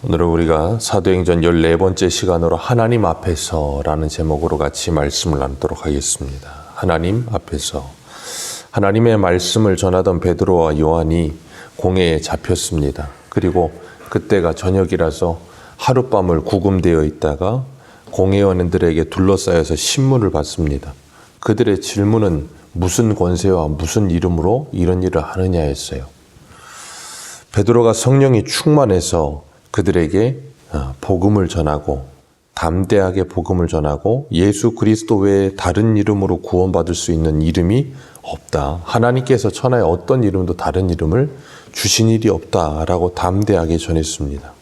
오늘은 우리가 사도행전 14번째 시간으로 하나님 앞에서라는 제목으로 같이 말씀을 나누도록 하겠습니다. 하나님 앞에서. 하나님의 말씀을 전하던 베드로와 요한이 공회에 잡혔습니다. 그리고 그때가 저녁이라서 하룻밤을 구금되어 있다가 공회원들에게 둘러싸여서 신문을 받습니다. 그들의 질문은 무슨 권세와 무슨 이름으로 이런 일을 하느냐였어요. 베드로가 성령이 충만해서 그들에게 복음을 전하고 담대하게 복음을 전하고 예수 그리스도 외에 다른 이름으로 구원받을 수 있는 이름이 없다. 하나님께서 천하에 어떤 이름도 다른 이름을 주신 일이 없다라고 담대하게 전했습니다.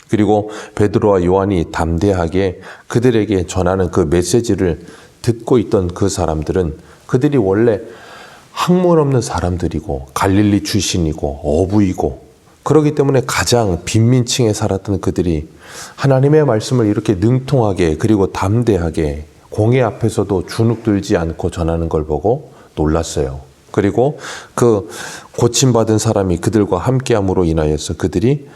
그리고 베드로와 요한이 담대하게 그들에게 전하는 그 메시지를 듣고 있던 그 사람들은 그들이 원래 학문 없는 사람들이고 갈릴리 출신이고 어부이고 그렇기 때문에 가장 빈민층에 살았던 그들이 하나님의 말씀을 이렇게 능통하게 그리고 담대하게 공회 앞에서도 주눅들지 않고 전하는 걸 보고 놀랐어요. 그리고 그 고침받은 사람이 그들과 함께함으로 인하여서 그들이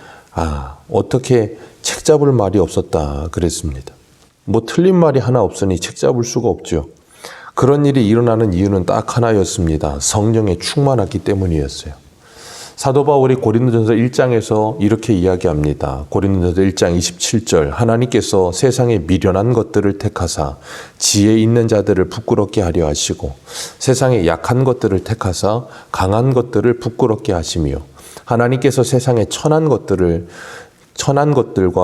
어떻게 책 잡을 말이 없었다 그랬습니다. 뭐 틀린 말이 하나 없으니 책 잡을 수가 없죠. 그런 일이 일어나는 이유는 딱 하나였습니다. 성령에 충만하기 때문이었어요. 사도 바울이 고린도전서 1장에서 이렇게 이야기합니다. 고린도전서 1장 27절 하나님께서 세상에 미련한 것들을 택하사 지혜 있는 자들을 부끄럽게 하려 하시고 세상에 약한 것들을 택하사 강한 것들을 부끄럽게 하시며 하나님께서 세상에 천한 것들과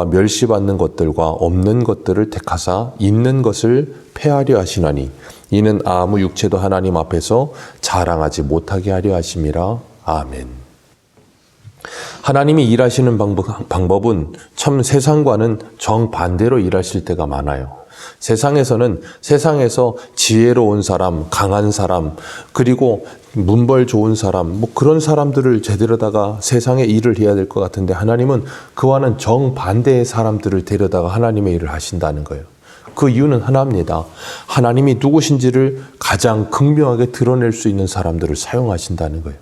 멸시받는 것들과 없는 것들을 택하사 있는 것을 폐하려 하시나니 이는 아무 육체도 하나님 앞에서 자랑하지 못하게 하려 하심이라. 아멘. 하나님이 일하시는 방법은 참 세상과는 정반대로 일하실 때가 많아요. 세상에서 지혜로운 사람, 강한 사람, 그리고 문벌 좋은 사람, 그런 사람들을 데려다가 세상의 일을 해야 될 것 같은데 하나님은 그와는 정반대의 사람들을 데려다가 하나님의 일을 하신다는 거예요. 그 이유는 하나입니다. 하나님이 누구신지를 가장 극명하게 드러낼 수 있는 사람들을 사용하신다는 거예요.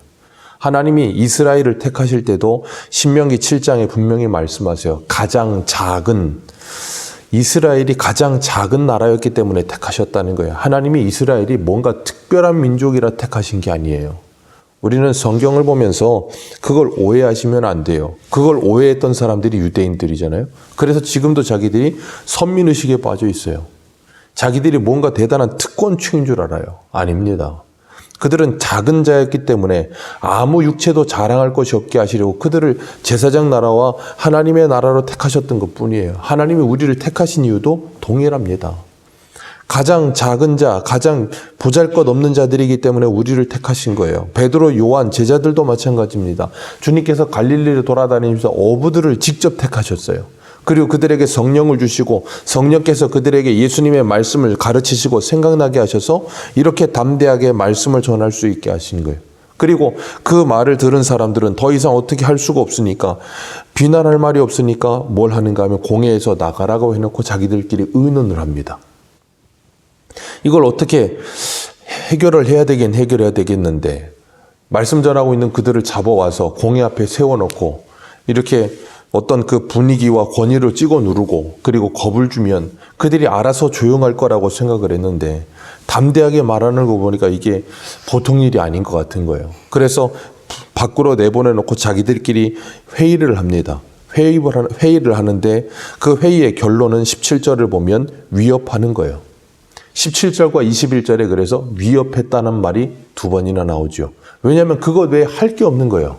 하나님이 이스라엘을 택하실 때도 신명기 7장에 분명히 말씀하세요. 이스라엘이 가장 작은 나라였기 때문에 택하셨다는 거예요. 하나님이 이스라엘이 뭔가 특별한 민족이라 택하신 게 아니에요. 우리는 성경을 보면서 그걸 오해하시면 안 돼요. 그걸 오해했던 사람들이 유대인들이잖아요. 그래서 지금도 자기들이 선민의식에 빠져 있어요. 자기들이 뭔가 대단한 특권층인 줄 알아요. 아닙니다. 그들은 작은 자였기 때문에 아무 육체도 자랑할 것이 없게 하시려고 그들을 제사장 나라와 하나님의 나라로 택하셨던 것뿐이에요. 하나님이 우리를 택하신 이유도 동일합니다. 가장 작은 자, 가장 보잘것없는 자들이기 때문에 우리를 택하신 거예요. 베드로, 요한, 제자들도 마찬가지입니다. 주님께서 갈릴리를 돌아다니면서 어부들을 직접 택하셨어요. 그리고 그들에게 성령을 주시고 성령께서 그들에게 예수님의 말씀을 가르치시고 생각나게 하셔서 이렇게 담대하게 말씀을 전할 수 있게 하신 거예요. 그리고 그 말을 들은 사람들은 더 이상 어떻게 할 수가 없으니까 비난할 말이 없으니까 뭘 하는가 하면 공회에서 나가라고 해놓고 자기들끼리 의논을 합니다. 이걸 어떻게 해결을 해야 되겠는데 말씀 전하고 있는 그들을 잡아와서 공회 앞에 세워놓고 이렇게 어떤 그 분위기와 권위를 찍어 누르고 그리고 겁을 주면 그들이 알아서 조용할 거라고 생각을 했는데 담대하게 말하는 거 보니까 이게 보통 일이 아닌 것 같은 거예요. 그래서 밖으로 내보내놓고 자기들끼리 회의를 합니다. 회의를 하는데 그 회의의 결론은 17절을 보면 위협하는 거예요. 17절과 21절에 그래서 위협했다는 말이 2번이나 나오죠. 왜냐하면 그것 외에 할 게 없는 거예요.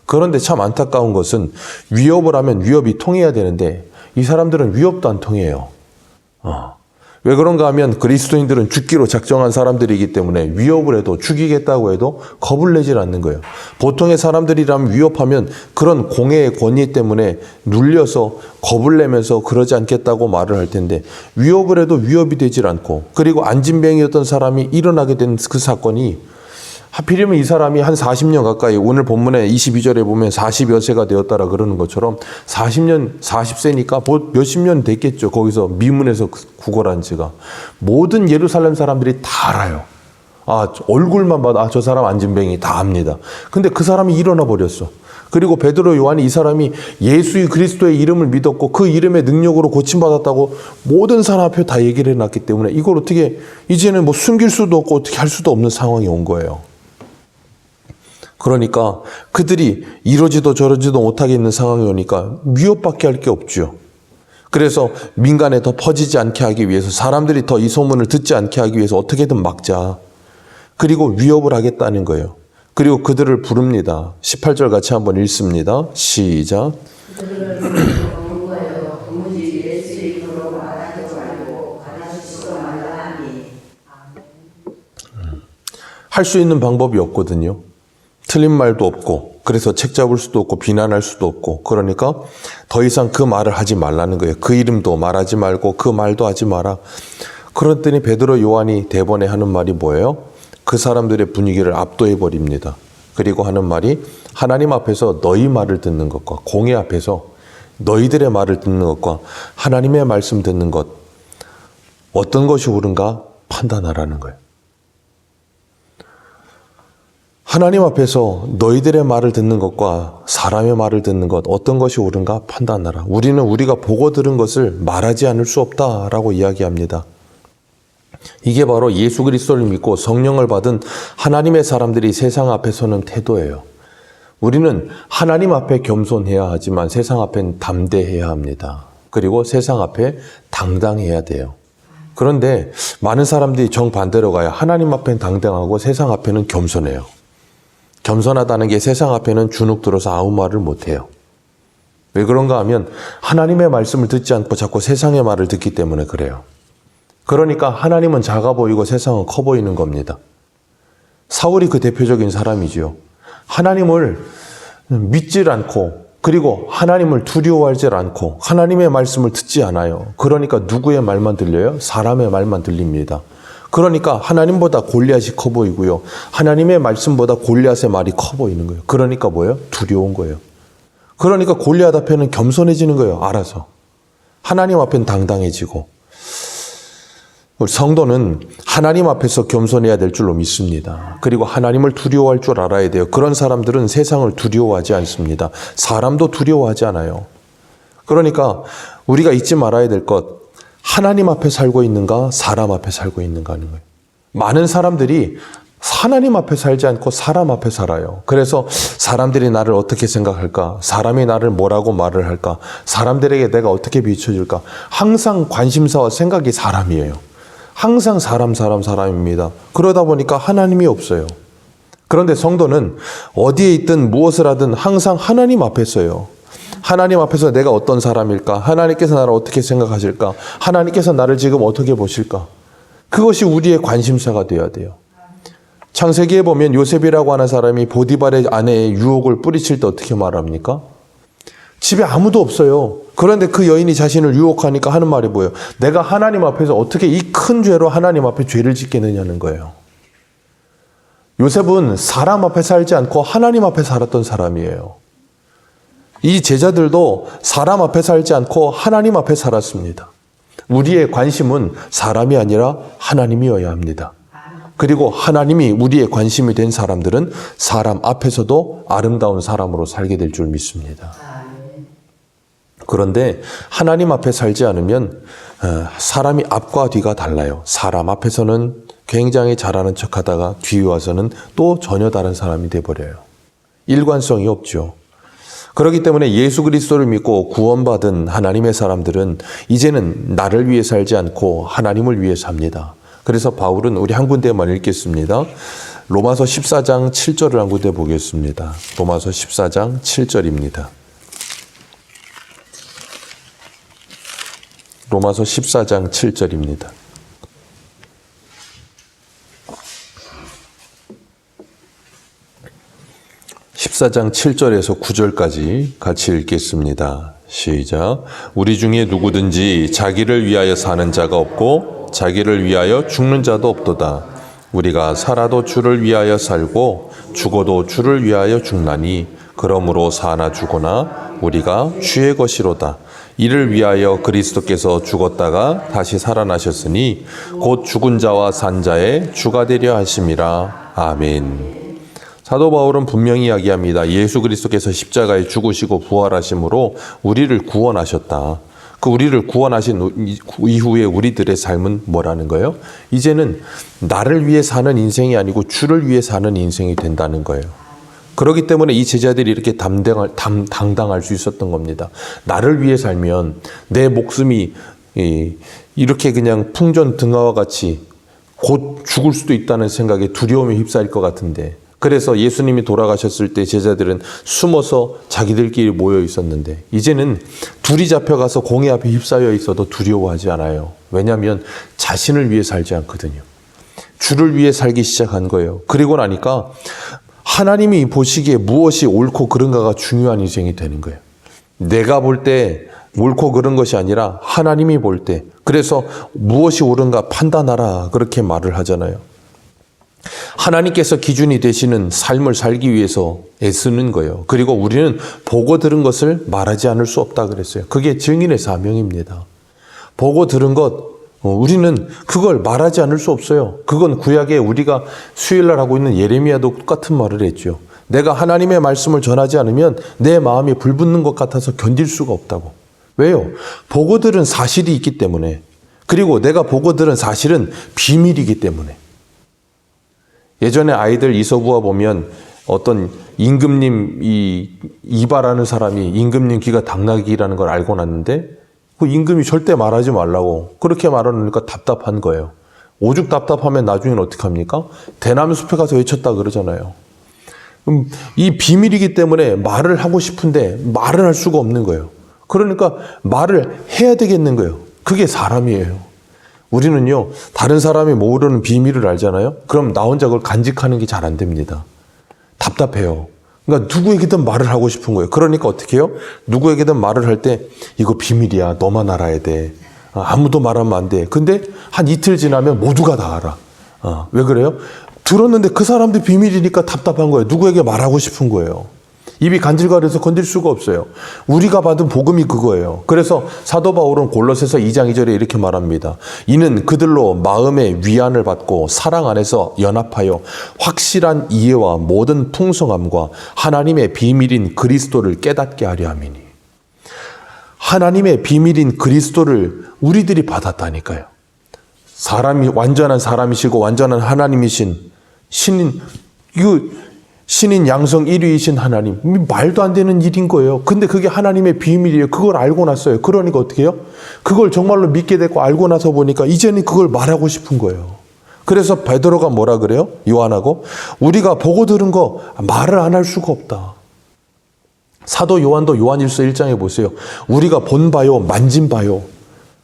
그런데 참 안타까운 것은 위협을 하면 위협이 통해야 되는데 이 사람들은 위협도 안 통해요. 왜 그런가 하면 그리스도인들은 죽기로 작정한 사람들이기 때문에 위협을 해도 죽이겠다고 해도 겁을 내질 않는 거예요. 보통의 사람들이라면 위협하면 그런 공회의 권위 때문에 눌려서 겁을 내면서 그러지 않겠다고 말을 할 텐데 위협을 해도 위협이 되질 않고 그리고 안진뱅이였던 사람이 일어나게 된 그 사건이 하필이면 이 사람이 한 40년 가까이 오늘 본문에 22절에 보면 40여 세가 되었다라 그러는 것처럼 40세니까 몇십 년 됐겠죠. 거기서 미문에서 구걸한 지가. 모든 예루살렘 사람들이 다 알아요. 얼굴만 봐도 저 사람 안진뱅이 다 압니다. 근데 그 사람이 일어나 버렸어. 그리고 베드로, 요한이 이 사람이 예수 그리스도의 이름을 믿었고 그 이름의 능력으로 고침받았다고 모든 사람 앞에 다 얘기를 해놨기 때문에 이걸 어떻게 이제는 뭐 숨길 수도 없고 어떻게 할 수도 없는 상황이 온 거예요. 그러니까 그들이 이러지도 저러지도 못하게 있는 상황이 오니까 위협밖에 할 게 없죠. 그래서 민간에 더 퍼지지 않게 하기 위해서, 사람들이 더 이 소문을 듣지 않게 하기 위해서 어떻게든 막자. 그리고 위협을 하겠다는 거예요. 그리고 그들을 부릅니다. 18절 같이 한번 읽습니다. 시작. 할 수 있는 방법이 없거든요. 틀린 말도 없고, 그래서 책 잡을 수도 없고 비난할 수도 없고, 그러니까 더 이상 그 말을 하지 말라는 거예요. 그 이름도 말하지 말고 그 말도 하지 마라. 그랬더니 베드로, 요한이 대번에 하는 말이 뭐예요? 그 사람들의 분위기를 압도해 버립니다. 그리고 하는 말이 하나님 앞에서 너희 말을 듣는 것과 공회 앞에서 너희들의 말을 듣는 것과 하나님의 말씀 듣는 것, 어떤 것이 옳은가 판단하라는 거예요. 하나님 앞에서 너희들의 말을 듣는 것과 사람의 말을 듣는 것, 어떤 것이 옳은가 판단하라. 우리는 우리가 보고 들은 것을 말하지 않을 수 없다라고 이야기합니다. 이게 바로 예수 그리스도를 믿고 성령을 받은 하나님의 사람들이 세상 앞에 서는 태도예요. 우리는 하나님 앞에 겸손해야 하지만 세상 앞엔 담대해야 합니다. 그리고 세상 앞에 당당해야 돼요. 그런데 많은 사람들이 정반대로 가요. 하나님 앞엔 당당하고 세상 앞에는 겸손해요. 겸손하다는 게 세상 앞에는 주눅 들어서 아무 말을 못해요. 왜 그런가 하면 하나님의 말씀을 듣지 않고 자꾸 세상의 말을 듣기 때문에 그래요. 그러니까 하나님은 작아 보이고 세상은 커 보이는 겁니다. 사울이 그 대표적인 사람이지요. 하나님을 믿질 않고, 그리고 하나님을 두려워하지 않고 하나님의 말씀을 듣지 않아요. 그러니까 누구의 말만 들려요? 사람의 말만 들립니다. 그러니까 하나님보다 골리앗이 커 보이고요. 하나님의 말씀보다 골리앗의 말이 커 보이는 거예요. 그러니까 뭐예요? 두려운 거예요. 그러니까 골리앗 앞에는 겸손해지는 거예요. 알아서. 하나님 앞에는 당당해지고. 우리 성도는 하나님 앞에서 겸손해야 될 줄로 믿습니다. 그리고 하나님을 두려워할 줄 알아야 돼요. 그런 사람들은 세상을 두려워하지 않습니다. 사람도 두려워하지 않아요. 그러니까 우리가 잊지 말아야 될 것, 하나님 앞에 살고 있는가, 사람 앞에 살고 있는가 하는 거예요. 많은 사람들이 하나님 앞에 살지 않고 사람 앞에 살아요. 그래서 사람들이 나를 어떻게 생각할까? 사람이 나를 뭐라고 말을 할까? 사람들에게 내가 어떻게 비춰줄까? 항상 관심사와 생각이 사람이에요. 항상 사람입니다. 그러다 보니까 하나님이 없어요. 그런데 성도는 어디에 있든 무엇을 하든 항상 하나님 앞에 서요. 하나님 앞에서 내가 어떤 사람일까? 하나님께서 나를 어떻게 생각하실까? 하나님께서 나를 지금 어떻게 보실까? 그것이 우리의 관심사가 되어야 돼요. 창세기에 보면 요셉이라고 하는 사람이 보디발의 아내의 유혹을 뿌리칠 때 어떻게 말합니까? 집에 아무도 없어요. 그런데 그 여인이 자신을 유혹하니까 하는 말이 뭐예요? 내가 하나님 앞에서 어떻게 이 큰 죄로 하나님 앞에 죄를 짓겠느냐는 거예요. 요셉은 사람 앞에 살지 않고 하나님 앞에 살았던 사람이에요. 이 제자들도 사람 앞에 살지 않고 하나님 앞에 살았습니다. 우리의 관심은 사람이 아니라 하나님이어야 합니다. 그리고 하나님이 우리의 관심이 된 사람들은 사람 앞에서도 아름다운 사람으로 살게 될 줄 믿습니다. 그런데 하나님 앞에 살지 않으면 사람이 앞과 뒤가 달라요. 사람 앞에서는 굉장히 잘하는 척하다가 뒤에 와서는 또 전혀 다른 사람이 돼버려요. 일관성이 없죠. 그렇기 때문에 예수 그리스도를 믿고 구원받은 하나님의 사람들은 이제는 나를 위해 살지 않고 하나님을 위해 삽니다. 그래서 바울은 우리 한 군데만 읽겠습니다. 로마서 14장 7절을 한 군데 보겠습니다. 로마서 14장 7절입니다. 로마서 14장 7절입니다. (14장 7절에서 9절까지) 같이 읽겠습니다. 시작. 우리 중에 누구든지 자기를 위하여 사는 자가 없고 자기를 위하여 죽는 자도 없도다. 우리가 살아도 주를 위하여 살고 죽어도 주를 위하여 죽나니 그러므로 사나 죽거나 우리가 주의 것이로다. 이를 위하여 그리스도께서 죽었다가 다시 살아나셨으니 곧 죽은 자와 산 자의 주가 되려 하심이라. 아멘. 사도 바울은 분명히 이야기합니다. 예수 그리스도께서 십자가에 죽으시고 부활하심으로 우리를 구원하셨다. 그 우리를 구원하신 이후에 우리들의 삶은 뭐라는 거예요? 이제는 나를 위해 사는 인생이 아니고 주를 위해 사는 인생이 된다는 거예요. 그렇기 때문에 이 제자들이 이렇게 당당할 수 있었던 겁니다. 나를 위해 살면 내 목숨이 이렇게 그냥 풍전등화와 같이 곧 죽을 수도 있다는 생각에 두려움에 휩싸일 것 같은데, 그래서 예수님이 돌아가셨을 때 제자들은 숨어서 자기들끼리 모여 있었는데 이제는 둘이 잡혀가서 공의 앞에 휩싸여 있어도 두려워하지 않아요. 왜냐하면 자신을 위해 살지 않거든요. 주를 위해 살기 시작한 거예요. 그리고 나니까 하나님이 보시기에 무엇이 옳고 그른가가 중요한 인생이 되는 거예요. 내가 볼 때 옳고 그른 것이 아니라 하나님이 볼 때, 그래서 무엇이 옳은가 판단하라 그렇게 말을 하잖아요. 하나님께서 기준이 되시는 삶을 살기 위해서 애쓰는 거예요. 그리고 우리는 보고 들은 것을 말하지 않을 수 없다 그랬어요. 그게 증인의 사명입니다. 보고 들은 것, 우리는 그걸 말하지 않을 수 없어요. 그건 구약에 우리가 수요일날 하고 있는 예레미야도 똑같은 말을 했죠. 내가 하나님의 말씀을 전하지 않으면 내 마음이 불붙는 것 같아서 견딜 수가 없다고. 왜요? 보고 들은 사실이 있기 때문에. 그리고 내가 보고 들은 사실은 비밀이기 때문에. 예전에 아이들 이서부화 보면 어떤 임금님 이바라는 사람이 임금님 귀가 당나귀라는 걸 알고 났는데 그 임금이 절대 말하지 말라고 그렇게 말하니까 답답한 거예요. 오죽 답답하면 나중엔 어떻게 합니까? 대나무 숲에 가서 외쳤다 그러잖아요. 이 비밀이기 때문에 말을 하고 싶은데 말을 할 수가 없는 거예요. 그러니까 말을 해야 되겠는 거예요. 그게 사람이에요. 우리는요, 다른 사람이 모르는 비밀을 알잖아요. 그럼 나 혼자 그걸 간직하는 게 잘 안 됩니다. 답답해요. 그러니까 누구에게든 말을 하고 싶은 거예요. 그러니까 어떻게 해요? 누구에게든 말을 할 때 이거 비밀이야. 너만 알아야 돼. 아무도 말하면 안 돼. 근데 한 이틀 지나면 모두가 다 알아. 왜 그래요? 들었는데 그 사람들 비밀이니까 답답한 거예요. 누구에게 말하고 싶은 거예요. 입이 간질거려서 건들 수가 없어요. 우리가 받은 복음이 그거예요. 그래서 사도 바울은 골로새서 2장 2절에 이렇게 말합니다. 이는 그들로 마음의 위안을 받고 사랑 안에서 연합하여 확실한 이해와 모든 풍성함과 하나님의 비밀인 그리스도를 깨닫게 하려 함이니. 하나님의 비밀인 그리스도를 우리들이 받았다니까요. 사람이 완전한 사람이시고 완전한 하나님이신 신인 양성 1위이신 하나님. 말도 안 되는 일인 거예요. 근데 그게 하나님의 비밀이에요. 그걸 알고 났어요. 그러니까 어떻게 해요? 그걸 정말로 믿게 되고 알고 나서 보니까 이제는 그걸 말하고 싶은 거예요. 그래서 베드로가 뭐라 그래요? 요한하고 우리가 보고 들은 거 말을 안 할 수가 없다. 사도 요한도 요한일서 1장에 보세요. 우리가 본 바요, 만진 바요.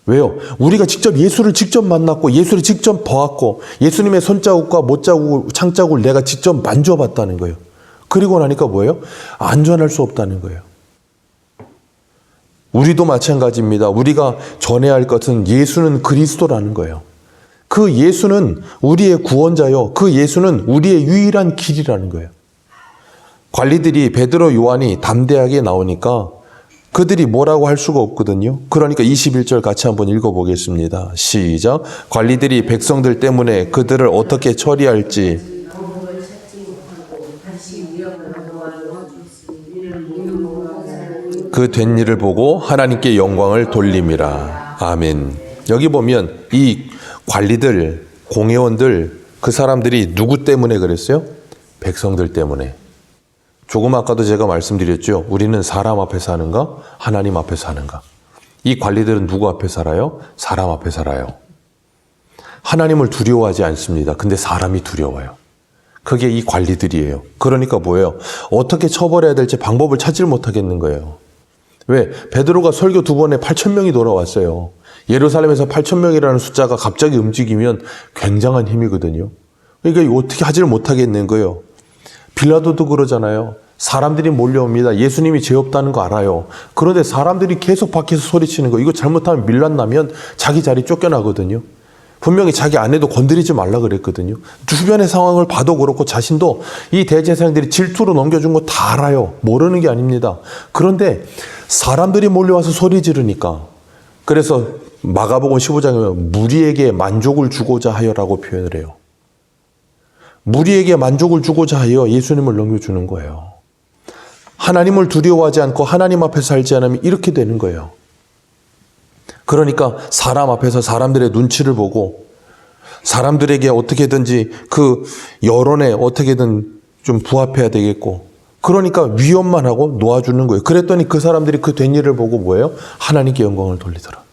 왜요? 우리가 직접 예수를 직접 만났고 예수를 직접 보았고 예수님의 손자국과 못자국, 창자국을 내가 직접 만져봤다는 거예요. 그리고 나니까 뭐예요? 안전할 수 없다는 거예요. 우리도 마찬가지입니다. 우리가 전해야 할 것은 예수는 그리스도라는 거예요. 그 예수는 우리의 구원자요. 그 예수는 우리의 유일한 길이라는 거예요. 관리들이 베드로, 요한이 담대하게 나오니까 그들이 뭐라고 할 수가 없거든요. 그러니까 21절 같이 한번 읽어보겠습니다. 시작. 관리들이 백성들 때문에 그들을 어떻게 처리할지 그 된 일을 보고 하나님께 영광을 돌림이라. 아멘. 여기 보면 이 관리들, 공회원들, 그 사람들이 누구 때문에 그랬어요? 백성들 때문에. 조금 아까도 제가 말씀드렸죠. 우리는 사람 앞에 사는가? 하나님 앞에 사는가? 이 관리들은 누구 앞에 살아요? 사람 앞에 살아요. 하나님을 두려워하지 않습니다. 근데 사람이 두려워요. 그게 이 관리들이에요. 그러니까 뭐예요? 어떻게 처벌해야 될지 방법을 찾질 못하겠는 거예요. 왜? 베드로가 설교 2번에 8,000명이 돌아왔어요. 예루살렘에서 8,000명이라는 숫자가 갑자기 움직이면 굉장한 힘이거든요. 그러니까 이거 어떻게 하지를 못하겠는 거예요. 빌라도도 그러잖아요. 사람들이 몰려옵니다. 예수님이 죄 없다는 거 알아요. 그런데 사람들이 계속 밖에서 소리치는 거. 이거 잘못하면 밀란 나면 자기 자리 쫓겨나거든요. 분명히 자기 아내도 건드리지 말라 그랬거든요. 주변의 상황을 봐도 그렇고 자신도 이 대제사장들이 질투로 넘겨준 거 다 알아요. 모르는 게 아닙니다. 그런데 사람들이 몰려와서 소리 지르니까 그래서 마가복음 15장에 무리에게 만족을 주고자 하여라고 표현을 해요. 무리에게 만족을 주고자 하여 예수님을 넘겨주는 거예요. 하나님을 두려워하지 않고 하나님 앞에 살지 않으면 이렇게 되는 거예요. 그러니까 사람 앞에서 사람들의 눈치를 보고 사람들에게 어떻게든지 그 여론에 어떻게든 좀 부합해야 되겠고, 그러니까 위협만 하고 놓아주는 거예요. 그랬더니 그 사람들이 그 된 일을 보고 뭐예요? 하나님께 영광을 돌리더라.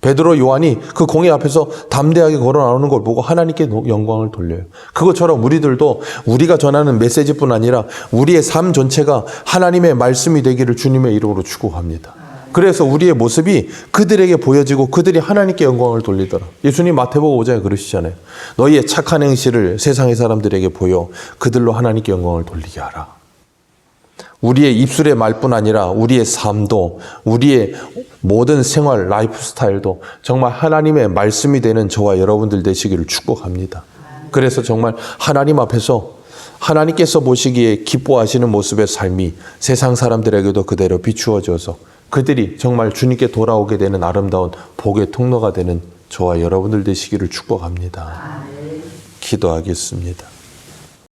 베드로, 요한이 그 공회 앞에서 담대하게 걸어 나오는 걸 보고 하나님께 영광을 돌려요. 그것처럼 우리들도 우리가 전하는 메시지뿐 아니라 우리의 삶 전체가 하나님의 말씀이 되기를 주님의 이름으로 축복합니다. 그래서 우리의 모습이 그들에게 보여지고 그들이 하나님께 영광을 돌리더라. 예수님 마태복음 5장에 그러시잖아요. 너희의 착한 행실을 세상의 사람들에게 보여 그들로 하나님께 영광을 돌리게 하라. 우리의 입술의 말뿐 아니라 우리의 삶도, 우리의 모든 생활, 라이프 스타일도 정말 하나님의 말씀이 되는 저와 여러분들 되시기를 축복합니다. 그래서 정말 하나님 앞에서 하나님께서 보시기에 기뻐하시는 모습의 삶이 세상 사람들에게도 그대로 비추어져서 그들이 정말 주님께 돌아오게 되는 아름다운 복의 통로가 되는 저와 여러분들 되시기를 축복합니다. 기도하겠습니다.